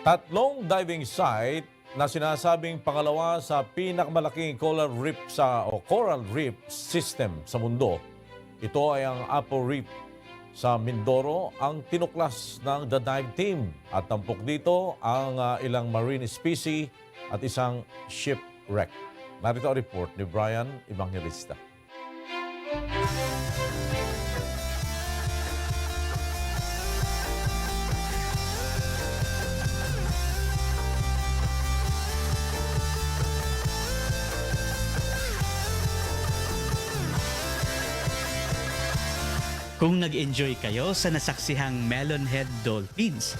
Tatlong diving site na sinasabing pangalawa sa pinakamalaking coral reef o coral reef system sa mundo. Ito ay ang Apo Reef sa Mindoro, ang tinuklas ng The Dive Team. At tampok dito ang ilang marine species at isang shipwreck. Narito ang report ni Brian Evangelista. Kung nag-enjoy kayo sa nasaksihang melonhead dolphins,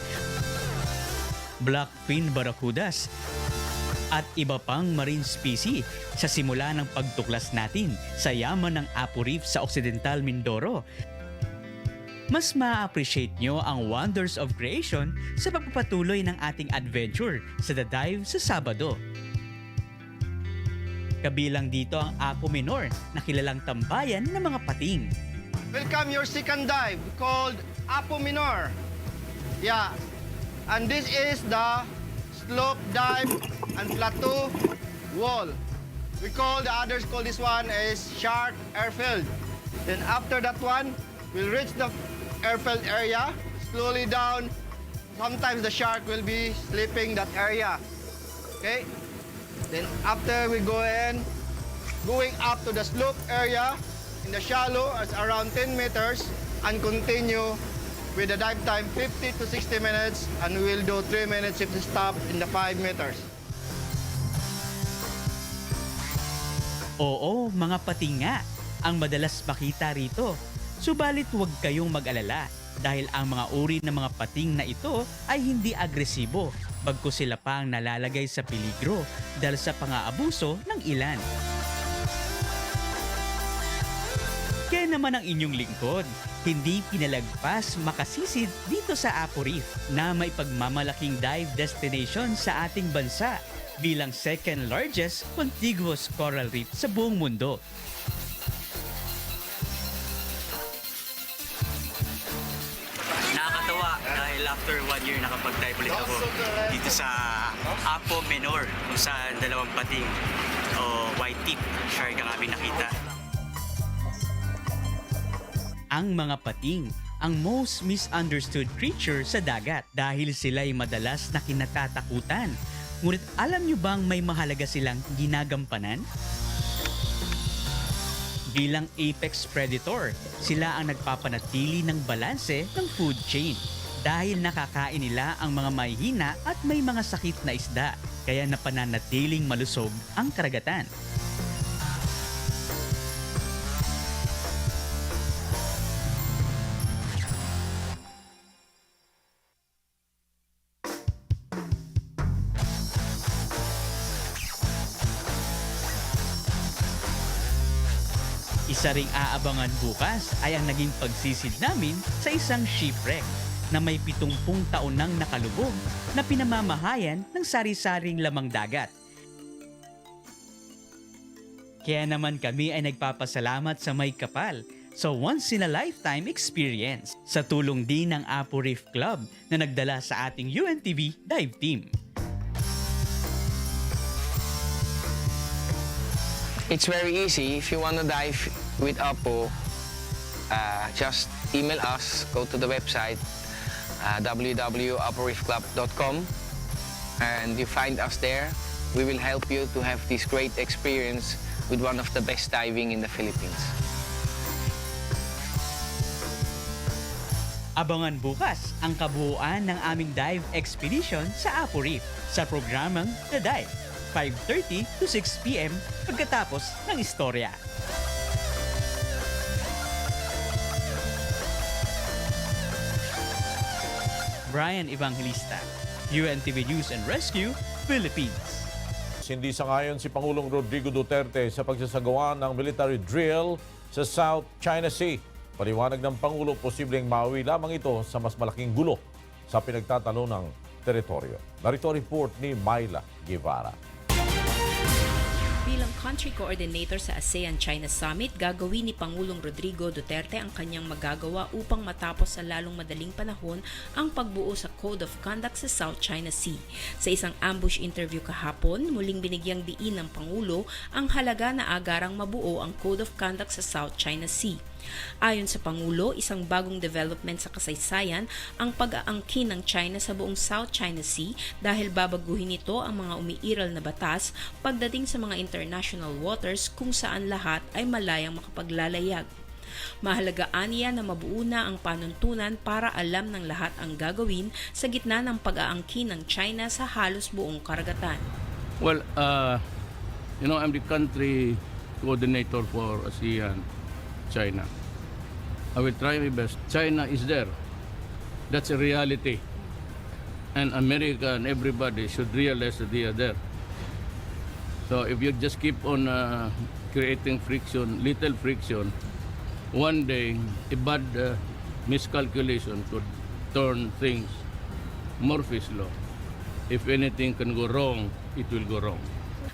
blackfin barracudas, at iba pang marine species sa simula ng pagtuklas natin sa yaman ng Apo Reef sa Occidental Mindoro, mas ma-appreciate nyo ang wonders of creation sa pagpapatuloy ng ating adventure sa The Dive sa Sabado. Kabilang dito ang Apo Minor na kilalang tambayan ng mga pating. Welcome your second dive called Apo Minor. Yeah, and this is the slope dive and plateau wall. We call this one is shark airfield. Then after that one, we'll reach the airfield area, slowly down. Sometimes the shark will be sleeping that area. Okay? Then after we going up to the slope area, in the shallow, as around 10 meters, and continue with the dive time 50 to 60 minutes, and we'll do 3 minutes if we stop in the 5 meters. Oo, mga pating nga ang madalas makita rito. Subalit huwag kayong mag-alala dahil ang mga uri ng mga pating na ito ay hindi agresibo, bagkus sila pa ang nalalagay sa peligro dahil sa pang-aabuso ng ilan. Kaya naman ang inyong lingkod, hindi pinalagpas makasisid dito sa Apo Reef na may pagmamalaking dive destination sa ating bansa bilang second largest contiguous coral reef sa buong mundo. Nakakatawa dahil after 1 year nakapag-dive ulit ako dito sa Apo Minor kung saan dalawang pating o white tip shark ang aming nakita. Ang mga pating, ang most misunderstood creature sa dagat dahil sila'y madalas na kinatatakutan. Ngunit alam nyo bang may mahalaga silang ginagampanan? Bilang apex predator, sila ang nagpapanatili ng balanse ng food chain dahil nakakain nila ang mga mahihina at may mga sakit na isda, kaya napananatiling malusog ang karagatan. Isa ring aabangan bukas ay ang naging pagsisid namin sa isang shipwreck na may 70 taon nang nakalubog na pinamamahayan ng sari-saring lamang dagat. Kaya naman kami ay nagpapasalamat sa may kapal sa once-in-a-lifetime experience sa tulong din ng Apo Reef Club na nagdala sa ating UNTV dive team. It's very easy. If you want to dive with Apo, just email us, go to the website, www.aporeefclub.com, and you find us there. We will help you to have this great experience with one of the best diving in the Philippines. Abangan bukas ang kabuuan ng aming dive expedition sa Apo Reef sa programang The Dive, 5:30 to 6 p.m. pagkatapos ng istorya. Brian Evangelista, UNTV News and Rescue, Philippines. Hindi sangayon si Pangulong Rodrigo Duterte sa pagsasagawa ng military drill sa South China Sea. Paliwanag ng Pangulo, posibleng mauwi lamang ito sa mas malaking gulo sa pinagtatalo ng teritoryo. Narito report ni Myla Guevara. Bilang country coordinator sa ASEAN-China Summit, gagawin ni Pangulong Rodrigo Duterte ang kanyang magagawa upang matapos sa lalong madaling panahon ang pagbuo sa Code of Conduct sa South China Sea. Sa isang ambush interview kahapon, muling binigyang diin ng Pangulo ang halaga na agarang mabuo ang Code of Conduct sa South China Sea. Ayon sa Pangulo, isang bagong development sa kasaysayan ang pag-aangkin ng China sa buong South China Sea dahil babaguhin nito ang mga umiiral na batas pagdating sa mga international waters kung saan lahat ay malayang makapaglalayag. Mahalaga aniya na mabuo na ang panuntunan para alam ng lahat ang gagawin sa gitna ng pag-aangkin ng China sa halos buong karagatan. Well, I'm the country coordinator for ASEAN China. I will try my best. China is there. That's a reality. And America and everybody should realize that they are there. So if you just keep on creating friction, little friction, one day a bad miscalculation could turn things more slow. If anything can go wrong, it will go wrong.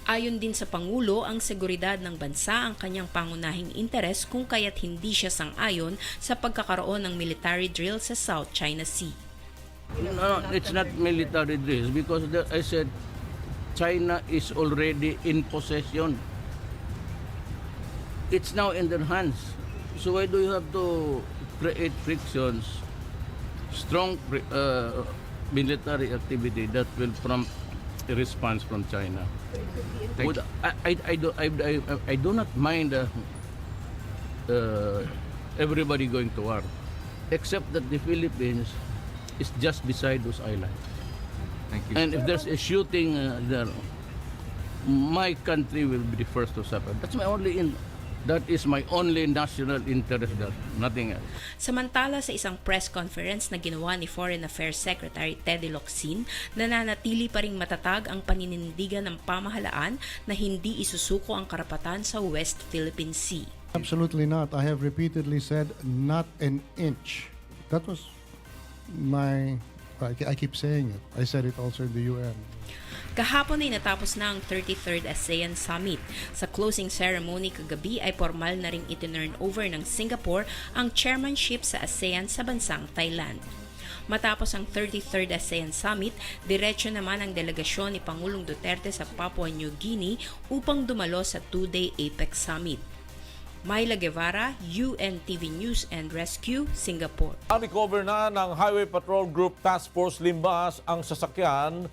Ayon din sa Pangulo, ang seguridad ng bansa ang kanyang pangunahing interes kung kaya't hindi siya sang-ayon sa pagkakaroon ng military drill sa South China Sea. No, it's not military drills because I said China is already in possession. It's now in their hands. So why do you have to create frictions, strong military activity that will prompt a response from China? I do not mind everybody going to war, except that the Philippines is just beside those islands. Thank you. And if there's a shooting there, my country will be the first to suffer. That is my only national interest there, nothing else. Samantala, sa isang press conference na ginawa ni Foreign Affairs Secretary Teddy Locsin, nananatili pa ring matatag ang paninindigan ng pamahalaan na hindi isusuko ang karapatan sa West Philippine Sea. Absolutely not. I have repeatedly said not an inch. That was I keep saying it. I said it also in the UN. Kahapon ay natapos na ang 33rd ASEAN Summit. Sa closing ceremony kagabi ay formal na ring itinurn over ng Singapore ang chairmanship sa ASEAN sa bansang Thailand. Matapos ang 33rd ASEAN Summit, diretso naman ang delegasyon ni Pangulong Duterte sa Papua New Guinea upang dumalo sa 2-day APEC Summit. Myla Guevara, UNTV News and Rescue, Singapore. Na-recover na ng Highway Patrol Group Task Force Limbas ang sasakyan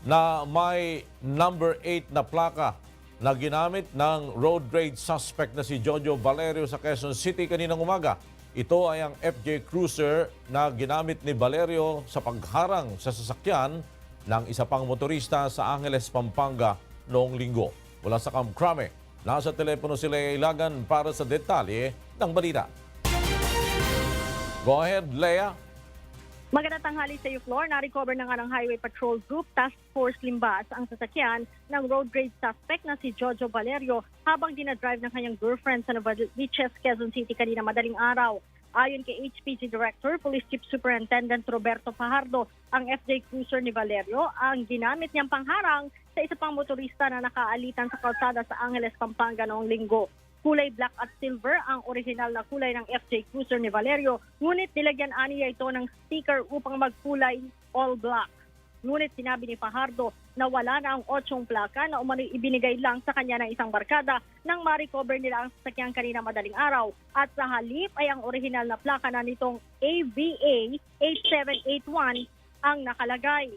na may number 8 na plaka na ginamit ng road rage suspect na si Jojo Valerio sa Quezon City kaninang umaga. Ito ay ang FJ Cruiser na ginamit ni Valerio sa pagharang sa sasakyan ng isa pang motorista sa Angeles, Pampanga noong linggo. Mula sa Camp Crame, nasa telepono si Lea Ilagan para sa detalye ng balita. Go ahead, Lea. Magandang tanghali sa iyo, Flor. Na-recover na nga ng Highway Patrol Group Task Force Limbas ang sasakyan ng road rage suspect na si Jojo Valerio habang dinadrive ng kanyang girlfriend sa Novaliches, Quezon City kanina madaling araw. Ayon kay HPG Director, Police Chief Superintendent Roberto Fajardo, ang FJ Cruiser ni Valerio ang ginamit niyang pangharang sa isa pang motorista na nakaalitan sa kalsada sa Angeles, Pampanga noong linggo. Kulay black at silver ang original na kulay ng FJ Cruiser ni Valerio, ngunit nilagyan aniya ito ng sticker upang magkulay all black. Ngunit sinabi ni Fajardo na wala na ang 8 plaka na umano'y ibinigay lang sa kanya ng isang barkada nang ma-recover nila ang sasakyan kanina madaling araw. At sa halip ay ang original na plaka na nitong AVA 8781 ang nakalagay.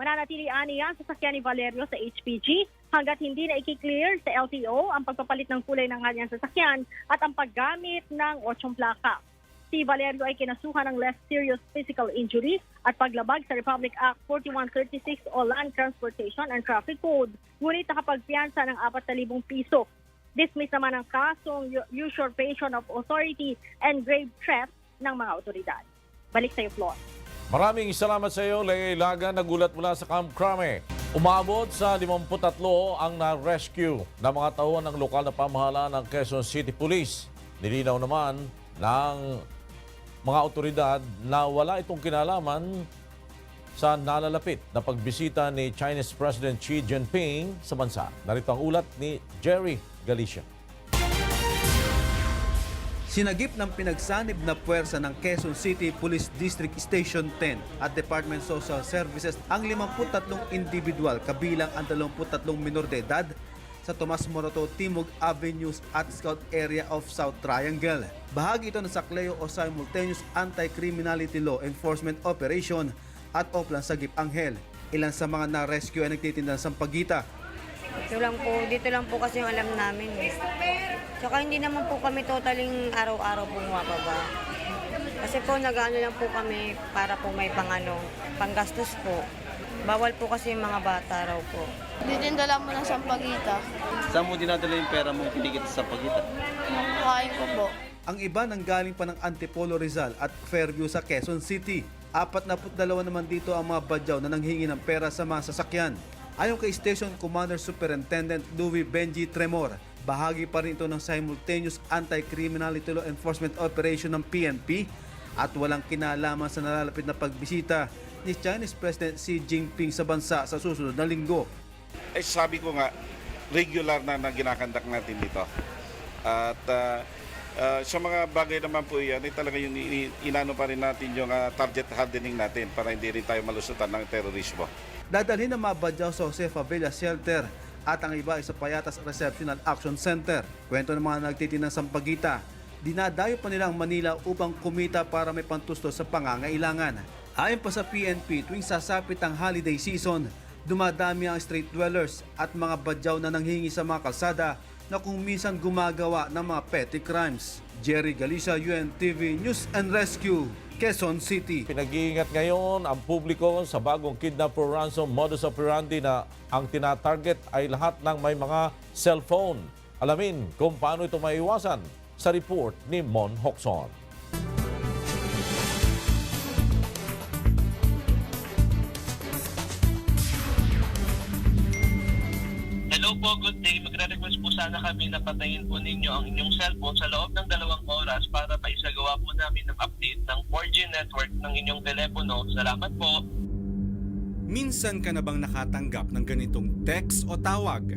Mananatili aniya ang sasakyan ni Valerio sa HPG hanggat hindi na i-clear sa LTO ang pagpapalit ng kulay ng kanyang sasakyan at ang paggamit ng 8 plaka. Si Valerio ay kinasuhan ng less serious physical injury at paglabag sa Republic Act 4136 o Land Transportation and Traffic Code. Ngunit nakapagpiyansa ng 4,000 piso. Dismiss naman ang kasong usurpation of authority and grave theft ng mga otoridad. Balik sa iyo, Flor. Maraming salamat sa iyo, Lea Ilagan, nagulat mula sa Camp Crame. Umabot sa 53 ang na-rescue na mga tauhan ng lokal na pamahalaan ng Quezon City Police. Nilinaw naman ng mga otoridad na wala itong kinalaman sa nalalapit na pagbisita ni Chinese President Xi Jinping sa bansa. Narito ang ulat ni Jerry Galicia. Sinagip ng pinagsanib na puwersa ng Quezon City Police District Station 10 at Department Social Services ang 53 indibidwal kabilang ang 23 minor de edad sa Tomas Morato Timog Avenues at Scout Area of South Triangle. Bahagi ito ng SACLEO o Simultaneous Anti-Criminality Law Enforcement Operation at Oplan Sagip Anghel. Ilan sa mga na-rescue ay nagtitinda ng sampagita. Dito lang po kasi yung alam namin. Tsaka hindi naman po kami totaling araw-araw bumababa. Kasi po nag-ano lang po kami para po may panggastos po. Bawal po kasi yung mga bata raw po. Didindala mo ng sampagita. Saan mo dinadala yung pera mo kinikita sa sampagita? Nakakain ko po. Ang iba nanggaling pa ng Antipolo Rizal at Fairview sa Quezon City. 42 naman dito ang mga badyaw na nanghingi ng pera sa mga sasakyan. Ayon kay Station Commander Superintendent Louis Benji Tremor, bahagi pa rin ito ng Simultaneous Anti-Criminality Law Enforcement Operation ng PNP at walang kinalaman sa nalalapit na pagbisita ni Chinese President Xi Jinping sa bansa sa susunod na linggo. Sabi ko nga, regular na ginakandak natin dito. At sa mga bagay naman po yan, talaga yung inano pa rin natin yung target hardening natin para hindi rin tayo malusutan ng terorismo. Dadalhin ng mga badyaw sa Josefa Villa Shelter at ang iba ay sa Payatas Reception and Action Center. Kwento ng mga nagtitinang sampagita, dinadayo pa nila ang Manila upang kumita para may pantusto sa pangangailangan. Ayon pa sa PNP, tuwing sasapit ang holiday season, dumadami ang street dwellers at mga badyaw na nanghingi sa mga kalsada na kung minsan gumagawa ng mga petty crimes. Jerry Galicia, UNTV News and Rescue, Quezon City. Pinag-iingat ngayon ang publiko sa bagong kidnap or ransom modus operandi na ang tinatarget ay lahat ng may mga cellphone. Alamin kung paano ito maiwasan sa report ni Mon Hokson. Hello po, good day. Magre-request po sana kami na patayin po ninyo ang inyong cellphone sa loob ng 2 oras para paisagawa po namin ng update ng 4G network ng inyong telepono. Salamat po. Minsan ka na bang nakatanggap ng ganitong text o tawag?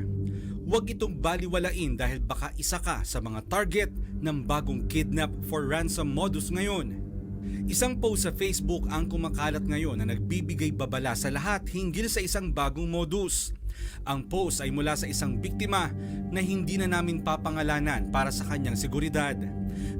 Huwag itong baliwalain dahil baka isa ka sa mga target ng bagong kidnap for ransom modus ngayon. Isang post sa Facebook ang kumakalat ngayon na nagbibigay babala sa lahat hinggil sa isang bagong modus. Ang post ay mula sa isang biktima na hindi na namin papangalanan para sa kanyang seguridad.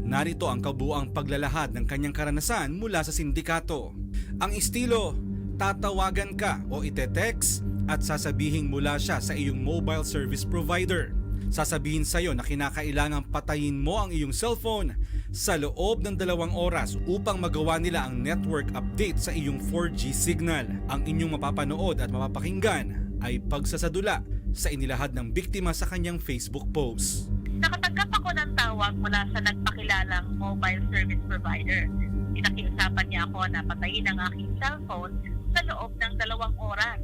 Narito ang kabuuang paglalahad ng kanyang karanasan mula sa sindikato. Ang estilo, tatawagan ka o ite-text at sasabihin mula siya sa iyong mobile service provider. Sasabihin sa iyo na kinakailangang patayin mo ang iyong cellphone sa loob ng 2 oras upang magawa nila ang network update sa iyong 4G signal. Ang inyong mapapanood at mapapakinggan ay pagsasadula sa inilahad ng biktima sa kanyang Facebook post. Nakatanggap ako ng tawag mula sa nagpakilalang mobile service provider. Pinakiusapan niya ako na patayin ang aking cellphone sa loob ng 2 oras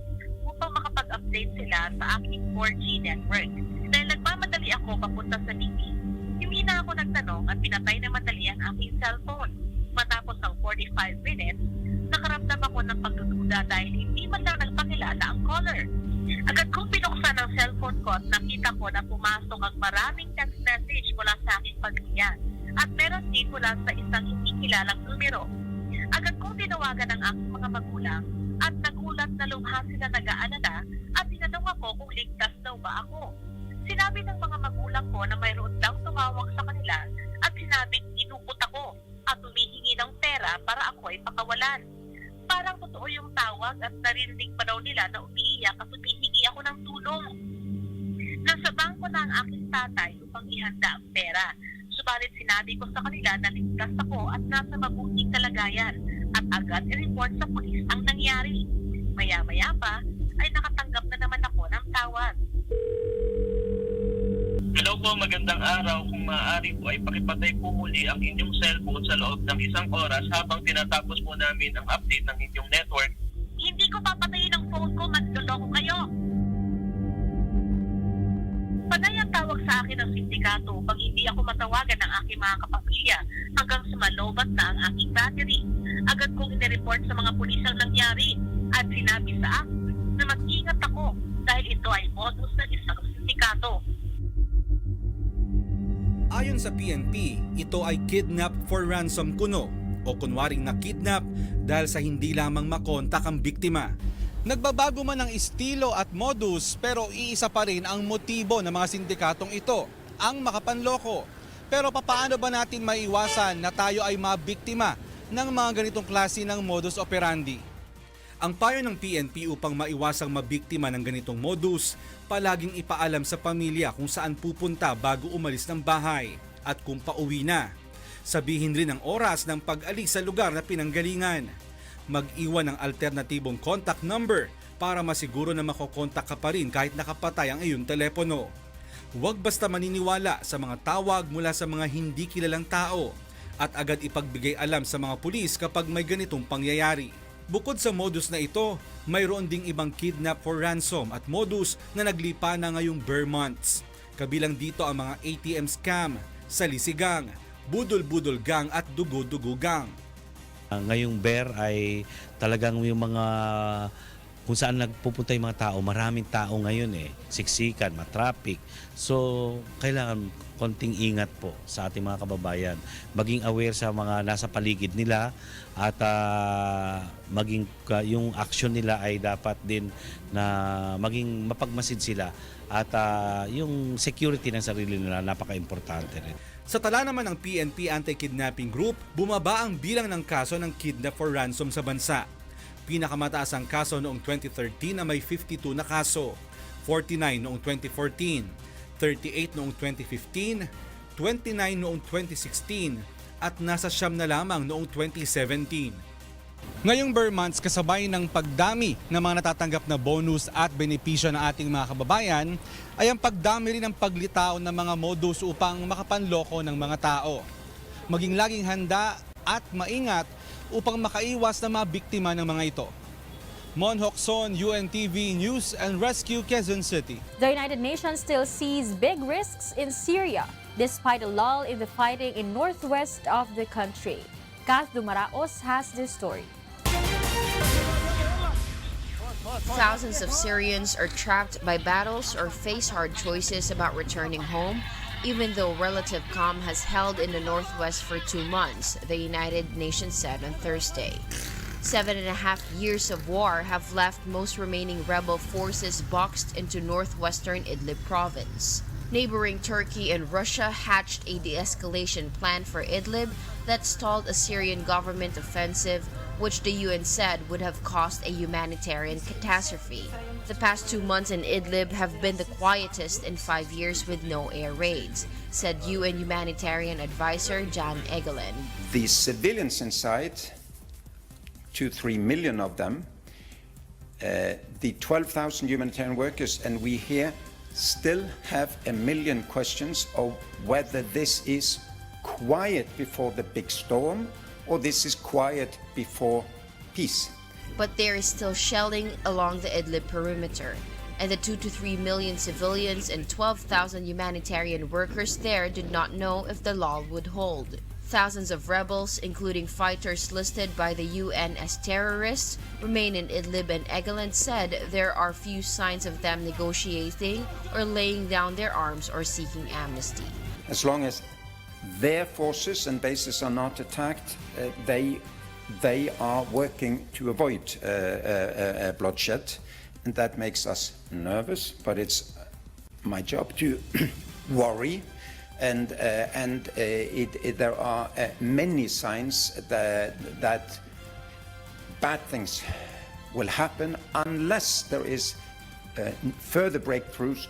upang makapag-update sila sa aking 4G network. Dahil nagmamadali ako papunta sa meeting, hindi na ako nagtanong at pinatay na madali ang aking cellphone. Matapos ng 45 minutes, nakaramdam ako ng pagdududa dahil hindi man lang nagpakilala ang caller. Agad kong binuksan ang cellphone ko at nakita ko na pumasok ang maraming text message mula sa aking pamilya at meron din mula sa isang hindi kilalang numero. Agad kong tinawagan ang aking mga magulang at nagulat na lubha sila nag-aalala at tinanong ako kung ligtas daw ba ako. Sinabi ng mga magulang ko na mayroon daw tumawag sa kanila at sinabing inupot ako at humihingi ng pera para ako ay pakawalan. Parang totoo yung tawag at narinig pa daw nila na umiiyak at humihingi ako ng tulong. Nasa bangko na ang aking tatay upang ihanda ang pera. Subalit sinabi ko sa kanila na ligtas ako at nasa mabuting kalagayan at agad i-report sa pulis ang nangyari. Maya-maya pa ay nakatanggap na naman ako ng tawag. Hello po, magandang araw. Kung maaari po ay pakipatay po muli ang inyong cellphone sa loob ng 1 oras habang tinatapos po namin ang update ng inyong network. Hindi ko papatayin ang phone ko, magloloko kayo. Panay ang tawag sa akin ng sindikato pag hindi ako matawagan ng aking mga kapamilya hanggang sa malobat na ang aking battery. Agad kong inireport sa mga pulis ang nangyari. at sinabi sa akin na mag-ingat ako dahil ito ay modus ng isang sindikato. Ayon sa PNP, ito ay kidnap for ransom kuno o kunwaring na-kidnap dahil sa hindi lamang makontak ang biktima. Nagbabago man ang estilo at modus pero iisa pa rin ang motibo ng mga sindikatong ito, ang makapanloko. Pero papaano ba natin maiwasan na tayo ay mabiktima ng mga ganitong klase ng modus operandi? Ang payo ng PNP upang maiwasang mabiktima ng ganitong modus, palaging ipaalam sa pamilya kung saan pupunta bago umalis ng bahay at kung pauwi na. Sabihin rin ang oras ng pag-alis sa lugar na pinanggalingan. Mag-iwan ng alternatibong contact number para masiguro na makokontak ka pa rin kahit nakapatay ang iyong telepono. Huwag basta maniniwala sa mga tawag mula sa mga hindi kilalang tao at agad ipagbigay alam sa mga pulis kapag may ganitong pangyayari. Bukod sa modus na ito, mayroon ding ibang kidnap for ransom at modus na naglipa na ngayong bare months. Kabilang dito ang mga ATM scam, salisigang, budol-budol gang at dugo-dugo gang. Ngayong bear ay talagang yung mga kung saan nagpupunta yung mga tao, maraming tao ngayon siksikan, matraffic. So, kailangan konting ingat po sa ating mga kababayan. Maging aware sa mga nasa paligid nila at maging yung action nila ay dapat din na maging mapagmasid sila at yung security ng sarili nila napaka-importante rin. Sa tala naman ng PNP Anti-Kidnapping Group, bumaba ang bilang ng kaso ng kidnap for ransom sa bansa. Pinakamataas ang kaso noong 2013 na may 52 na kaso, 49 noong 2014, 38 noong 2015, 29 noong 2016 at nasa 9 na lamang noong 2017. Ngayong bare months, kasabay ng pagdami ng mga natatanggap na bonus at benepisyo ng ating mga kababayan, ay ang pagdami rin ng paglitaw ng mga modus upang makapanloko ng mga tao. Maging laging handa at maingat upang makaiwas na mga biktima ng mga ito. Mon Hokson, UNTV News and Rescue, Quezon City. The United Nations still sees big risks in Syria despite a lull in the fighting in northwest of the country. Kath Dumaraos has this story. Thousands of Syrians are trapped by battles or face hard choices about returning home, even though relative calm has held in the northwest for 2 months, the United Nations said on Thursday. 7.5 years of war have left most remaining rebel forces boxed into northwestern Idlib province. Neighboring Turkey and Russia hatched a de-escalation plan for Idlib that stalled a Syrian government offensive, which the UN said would have caused a humanitarian catastrophe. The past 2 months in Idlib have been the quietest in 5 years with no air raids, said UN humanitarian advisor Jan Egeland. The civilians inside, 2-3 million of them, the 12,000 humanitarian workers, and we here still have a million questions of whether this is quiet before the big storm or this is quiet before peace. But there is still shelling along the Idlib perimeter, and the 2 to 3 million civilians and 12,000 humanitarian workers there did not know if the lull would hold. Thousands of rebels, including fighters listed by the UN as terrorists, remain in Idlib, and Egeland said there are few signs of them negotiating or laying down their arms or seeking amnesty. As long as their forces and bases are not attacked, they are working to avoid bloodshed, and that makes us nervous, but it's my job to worry. And there are many signs that bad things will happen unless there is further breakthroughs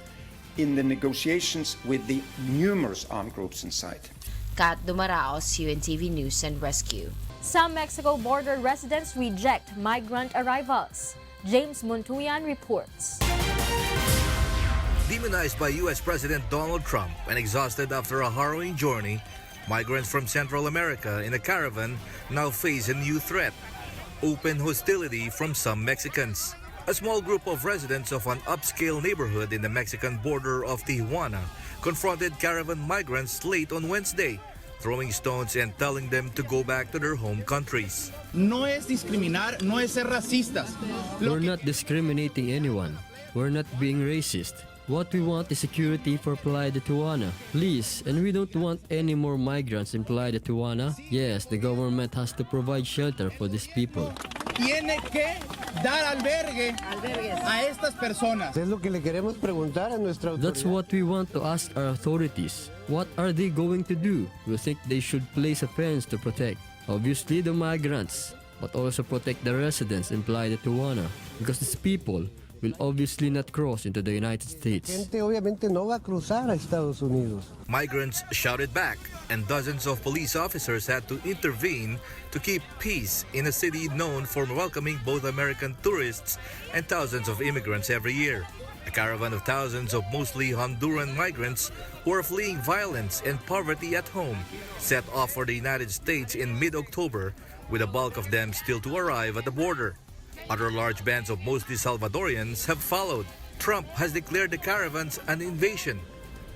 in the negotiations with the numerous armed groups inside. Kat Dumaraos, UNTV News and Rescue. Some Mexico border residents reject migrant arrivals. James Montuyan reports. Demonized by U.S. President Donald Trump and exhausted after a harrowing journey, migrants from Central America in a caravan now face a new threat: open hostility from some Mexicans. A small group of residents of an upscale neighborhood in the Mexican border of Tijuana confronted caravan migrants late on Wednesday throwing stones and telling them to go back to their home countries. No es discriminar, no es ser racistas. We're not discriminating anyone. We're not being racist. What we want is security for Playa de Tuana. Please, and we don't want any more migrants in Playa de Tuana. Yes, the government has to provide shelter for these people. Tiene que dar albergue a estas personas. Es lo que le queremos preguntar a nuestra autoridad. That's what we want to ask our authorities. What are they going to do? We think they should place a fence to protect, obviously, the migrants, but also protect the residents in Playa de Tuana, because these people will obviously not cross into the United States. Gente obviamente no va a cruzar a Estados Unidos. Migrants shouted back, and dozens of police officers had to intervene to keep peace in a city known for welcoming both American tourists and thousands of immigrants every year. A caravan of thousands of mostly Honduran migrants who are fleeing violence and poverty at home set off for the United States in mid-October, with a bulk of them still to arrive at the border. Other large bands of mostly Salvadorians have followed. Trump has declared the caravans an invasion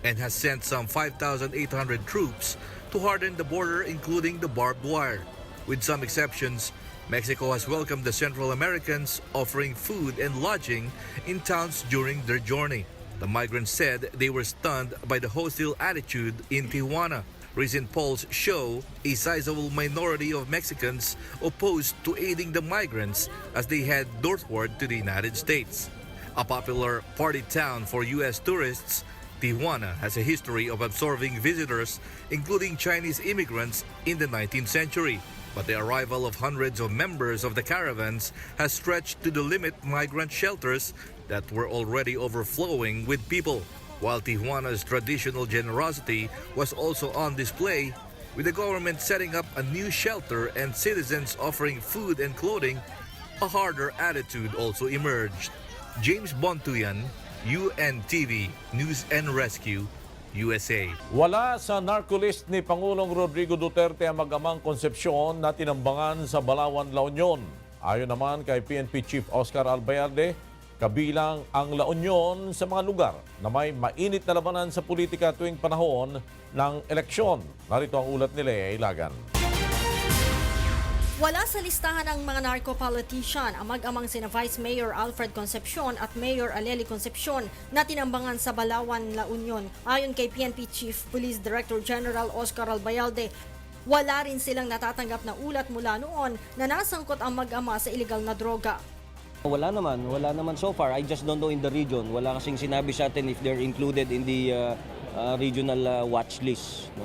and has sent some 5,800 troops to harden the border, including the barbed wire. With some exceptions, Mexico has welcomed the Central Americans, offering food and lodging in towns during their journey. The migrants said they were stunned by the hostile attitude in Tijuana. Recent polls show a sizable minority of Mexicans opposed to aiding the migrants as they head northward to the United States. A popular party town for U.S. tourists, Tijuana has a history of absorbing visitors, including Chinese immigrants, in the 19th century. But the arrival of hundreds of members of the caravans has stretched to the limit migrant shelters that were already overflowing with people. While Tijuana's traditional generosity was also on display, with the government setting up a new shelter and citizens offering food and clothing, a harder attitude also emerged. James Bontuyan, UNTV, News and Rescue, USA. Wala sa narcolist ni Pangulong Rodrigo Duterte ang mag-amang konsepsyon na tinambangan sa Balawan, La Union. Ayon naman kay PNP Chief Oscar Albayalde, kabilang ang La Union sa mga lugar na may mainit na labanan sa politika tuwing panahon ng eleksyon. Narito ang ulat ni Lea Ilagan. Wala sa listahan ng mga narco-politician ang mag-amang sina Vice Mayor Alfred Concepcion at Mayor Aleli Concepcion na tinambangan sa Balawan, La Union. Ayon kay PNP Chief Police Director General Oscar Albayalde, wala rin silang natatanggap na ulat mula noon na nasangkot ang mag-ama sa iligal na droga. Wala naman so far. I just don't know in the region. Wala kasing sinabi sa atin if they're included in the regional watch list. No?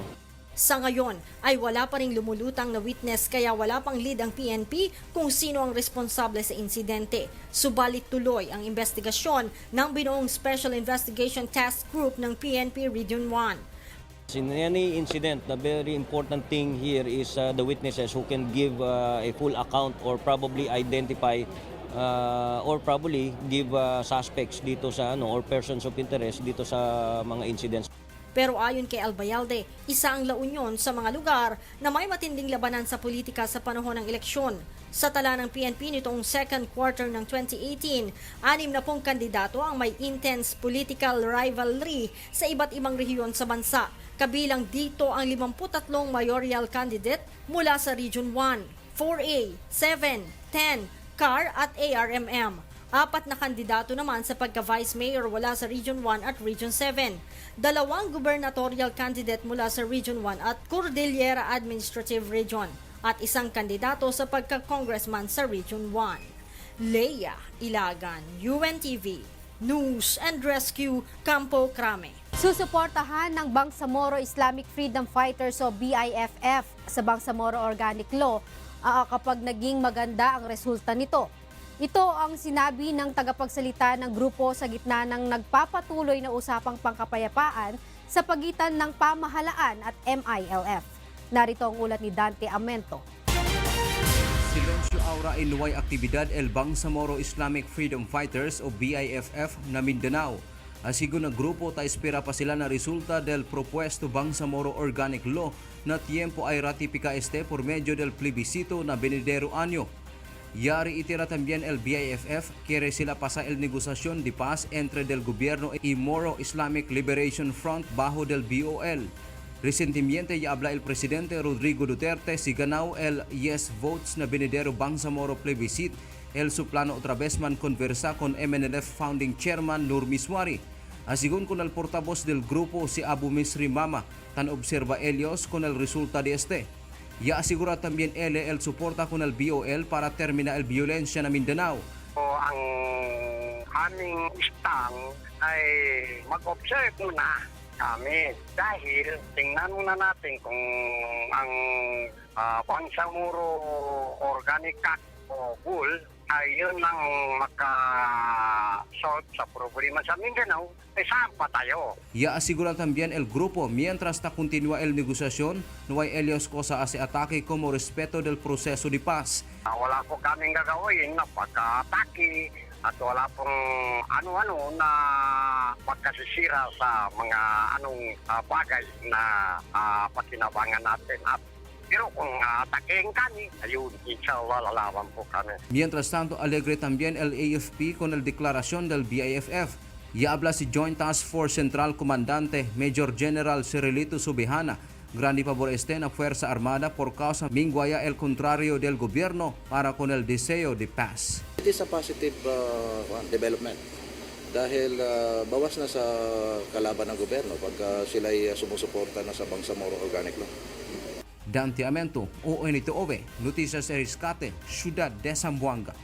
Sa ngayon ay wala pa ring lumulutang na witness kaya wala pang lead ang PNP kung sino ang responsable sa insidente. Subalit tuloy ang investigasyon ng binuong Special Investigation Task Group ng PNP Region 1. In any incident, the very important thing here is the witnesses who can give a full account or probably identify or probably give suspects dito sa or persons of interest dito sa mga incidents. Pero ayon kay Albayalde, isa ang La Union sa mga lugar na may matinding labanan sa politika sa panahon ng eleksyon. Sa tala ng PNP nitong second quarter ng 2018, 60 kandidato ang may intense political rivalry sa iba't ibang rehiyon sa bansa. Kabilang dito ang 53 mayoral candidate mula sa Region 1, 4A, 7, 10, CAR at ARMM. 4 na kandidato naman sa pagka-Vice Mayor mula sa Region 1 at Region 7. 2 gubernatorial candidate mula sa Region 1 at Cordillera Administrative Region. At 1 kandidato sa pagka-Congressman sa Region 1. Lea Ilagan, UNTV, News and Rescue, Campo Crame. Susuportahan ng Bangsamoro Islamic Freedom Fighters o BIFF sa Bangsamoro Organic Law kapag naging maganda ang resulta nito. Ito ang sinabi ng tagapagsalita ng grupo sa gitna ng nagpapatuloy na usapang pangkapayapaan sa pagitan ng pamahalaan at MILF. Narito ang ulat ni Dante Amento. Silencio Aura y Luway Aktibidad el Bangsamoro Islamic Freedom Fighters o BIFF na Mindanao. Asigo na grupo ta espera pa sila na resulta del propuesto Bangsamoro Organic Law na tiempo ay ratifica por medio del plebiscito na venidero año. Yari itira también el BIFF, quiere sila pasar el negociación de paz entre del gobierno y Moro Islamic Liberation Front bajo del BOL. Recientemente ya habla el presidente Rodrigo Duterte si ganaw el yes votes na Benedero Bangsamoro plebiscite el su plano otra vez man conversa con MNLF founding chairman Nur Miswari. Asigun con el portavoz del grupo si Abu Misri Mama, tan observa ellos con el resulta de este. Ya asegura también él el soporta con el BOL para terminar el violencia na Mindanao. Ang aming stang ay mag-observe muna kami dahil tingnan muna natin kung ang Bangsamoro Organic Cat o Bull ay yun ang maka-solve sa problema sa Mindanao, saan pa tayo? Ya asegura también el grupo mientras ta continúa el negociación, no hay ellos cosa hace ataque como respeto del proceso de paz. Wala po kaming gagawin na pagka-atake at wala pong ano-ano na pagkasisira sa mga bagay na pakinabangan natin. Pero kung atakein kami, ayun, inshallah, lalaban po kami. Mientras tanto, alegre también el AFP con el declaración del BIFF. Ya habla si Joint Task Force Central Comandante Major General Cirilito Subihana. Grande pabor este na Fuerza Armada por causa mingwaya el contrario del gobierno para con el deseo de paz. It is a positive development dahil bawas na sa kalaban ng gobyerno pag sila'y sumusuporta na sa Bangsamoro Organic Law. Dante Amento, UNTV, Noticias Eriscate, Ciudad de Zamboanga.